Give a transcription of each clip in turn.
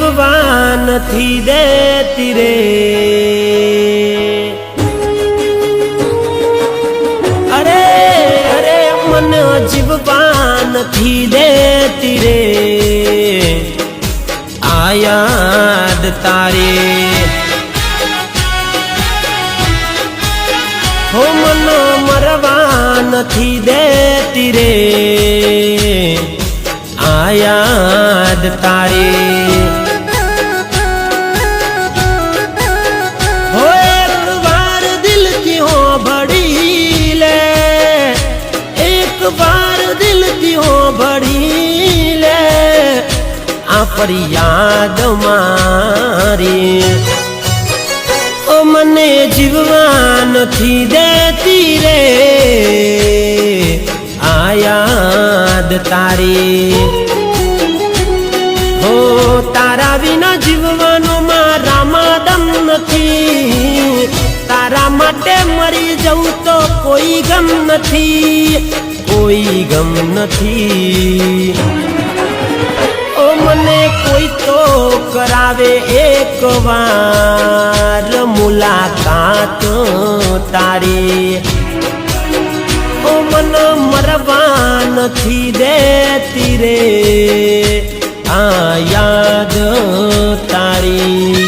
જીવવા નથી દેતી રે, અરે અરે મને જીવવા નથી દેતી રે, આ યાદ તારી હો મને મરવા નથી દેતી રે, આ યાદ તારી હો એક વાર દિલથી હો ભળી લે, એક વાર દિલથી હો ભળી લે, આ ફરિયાદ મારી ઓ મને જીવવા નથી દેતી રે, આ યાદ તારી હો તારા વિના જીવવાનો મારામાં દમ નથી, તારા માટે મરી જવું તો કોઈ ગમ નથી, કોઈ ગમ નથી, ઓ મને કોઈ તો કરાવે એક વાર મુલાકાત તારી, ઓ મને મરવા નથી દેતી રે, આ યાદ તારી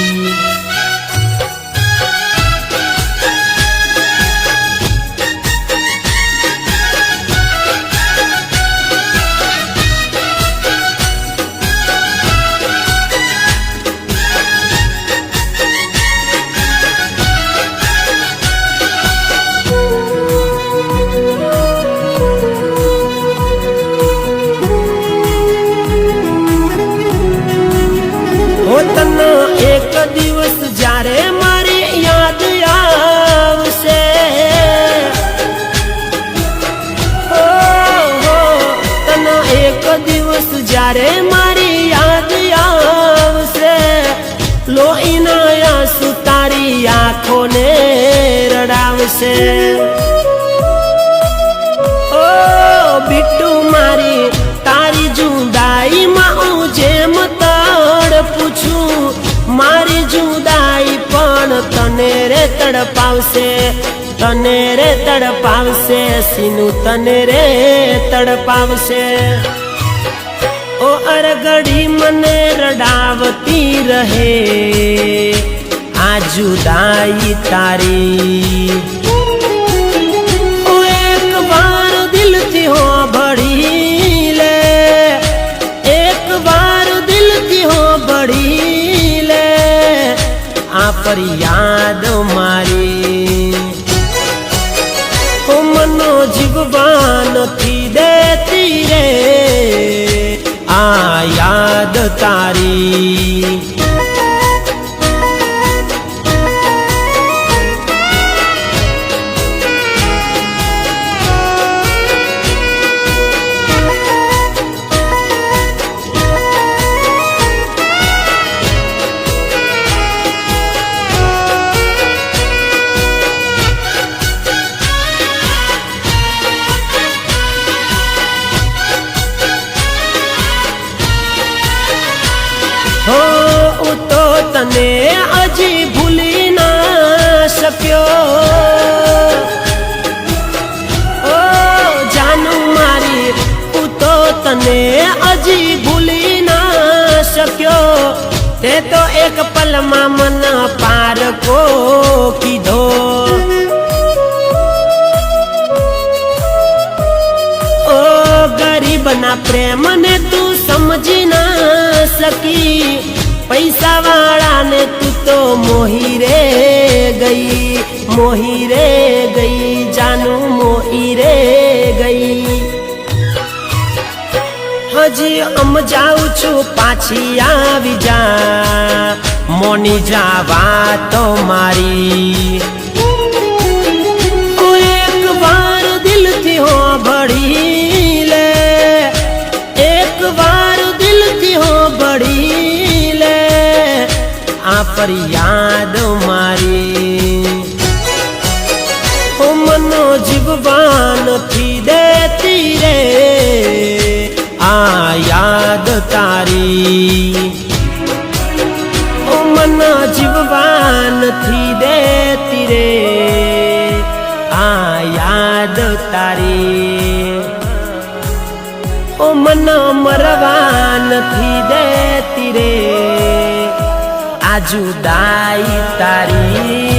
એક દિવસ જ્યારે મારી યાદ આવશે, તને એક દિવસ જ્યારે મારી યાદ આવશે, લોહીના આંસુ તારી આંખોને રડાવશે, ઓ બીટુ મારી તારી જુદાઈમાં હું જેમ તડપું છું, મારી જુદાઈ પણ તને રે તડપાવશે, તને રે તડપાવશે, સીનું તને રે તડપાવશે, ઓ અરગડી મને રડાવતી રહે આ જુદાઈ તારી, ઓ એક વાર દિલથી હો ભળી લે, એક વાર દિલથી હો ભળી લે, આ ફરિયાદ મારી ઓ મનો જીવવા નથી દેતી રે, આ યાદ તારી હું તો તને હજી ભૂલી ના શક્યો, ઓ જાનું મારી હું તો તને હજી ભૂલી ના શક્યો, તે તો એક પલમાં મન પારકો કીધો, ઓ ગરીબના પ્રેમને તું સમજી ના સકી, પૈસા વાળાને તું તો મોહી રે ગઈ, મોહી રે ગઈ, જાનું મોહી રે ગઈ, હજી સમજાવું છું પાછી આવી જા, મોની જા વાતો મારી, એક વાર દિલથી હો ભળી લે, એક વાર દિલથી હો ભળી લે, આ ફરિયાદ મારી ઓ મનો જીવવા નથી દેતી રે, આ યાદ તારી તારી ઓ મન મરવા નથી દેતી રે આ જુદાઈ તારી